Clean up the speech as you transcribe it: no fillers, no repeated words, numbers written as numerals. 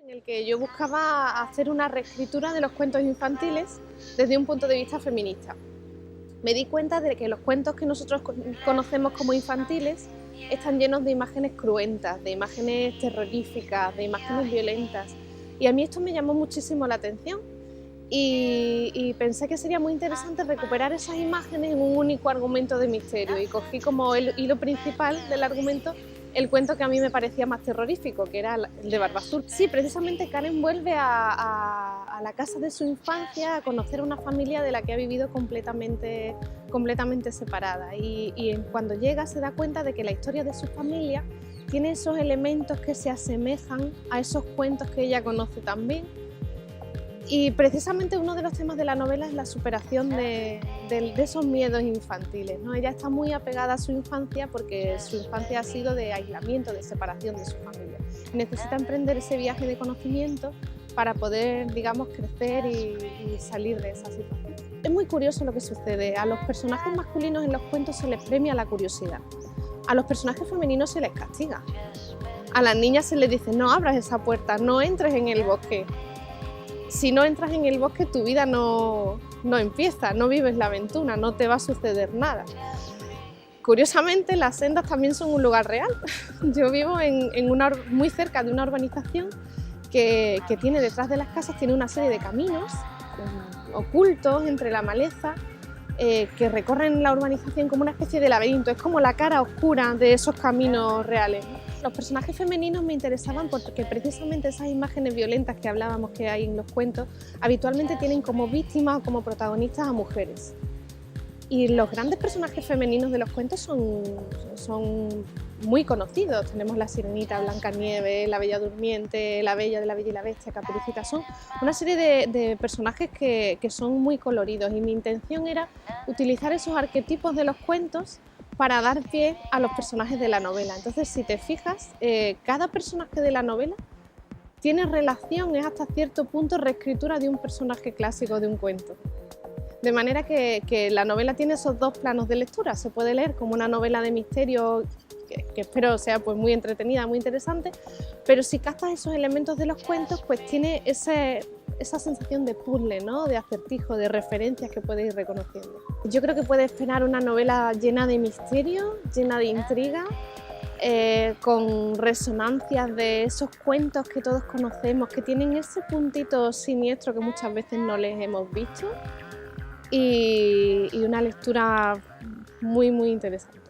En el que yo buscaba hacer una reescritura de los cuentos infantiles desde un punto de vista feminista. Me di cuenta de que los cuentos que nosotros conocemos como infantiles están llenos de imágenes cruentas, de imágenes terroríficas, de imágenes violentas. Y a mí esto me llamó muchísimo la atención y pensé que sería muy interesante recuperar esas imágenes en un único argumento de misterio, y cogí como el hilo principal del argumento el cuento que a mí me parecía más terrorífico, que era el de Barba Azul. Sí, precisamente Karen vuelve a la casa de su infancia, a conocer a una familia de la que ha vivido completamente separada, y cuando llega se da cuenta de que la historia de su familia tiene esos elementos que se asemejan a esos cuentos que ella conoce también. Y precisamente uno de los temas de la novela es la superación de esos miedos infantiles, ¿no? Ella está muy apegada a su infancia porque su infancia ha sido de aislamiento, de separación de su familia. Y necesita emprender ese viaje de conocimiento para poder, digamos, crecer y salir de esa situación. Es muy curioso lo que sucede. A los personajes masculinos en los cuentos se les premia la curiosidad. A los personajes femeninos se les castiga. A las niñas se les dice: no abras esa puerta, no entres en el bosque. Si no entras en el bosque, tu vida no empieza, no vives la aventura, no te va a suceder nada. Curiosamente, las sendas también son un lugar real. Yo vivo muy cerca de una urbanización que tiene detrás de las casas, tiene una serie de caminos ocultos entre la maleza que recorren la urbanización como una especie de laberinto. Es como la cara oscura de esos caminos reales. Los personajes femeninos me interesaban porque precisamente esas imágenes violentas que hablábamos que hay en los cuentos habitualmente tienen como víctimas o como protagonistas a mujeres. Y los grandes personajes femeninos de los cuentos son muy conocidos. Tenemos la Sirenita, Blancanieves, la Bella Durmiente, la Bella de la Bella y la Bestia, Caperucita. Son una serie de personajes que son muy coloridos, y mi intención era utilizar esos arquetipos de los cuentos para dar pie a los personajes de la novela. Entonces, si te fijas, cada personaje de la novela tiene relación, es hasta cierto punto reescritura de un personaje clásico de un cuento. De manera que la novela tiene esos dos planos de lectura. Se puede leer como una novela de misterio que espero sea pues muy entretenida, muy interesante, pero si captas esos elementos de los cuentos, pues tiene esa sensación de puzzle, ¿no? De acertijo, de referencias que puedes ir reconociendo. Yo creo que puedes esperar una novela llena de misterio, llena de intriga, con resonancias de esos cuentos que todos conocemos, que tienen ese puntito siniestro que muchas veces no les hemos visto, y una lectura muy, muy interesante.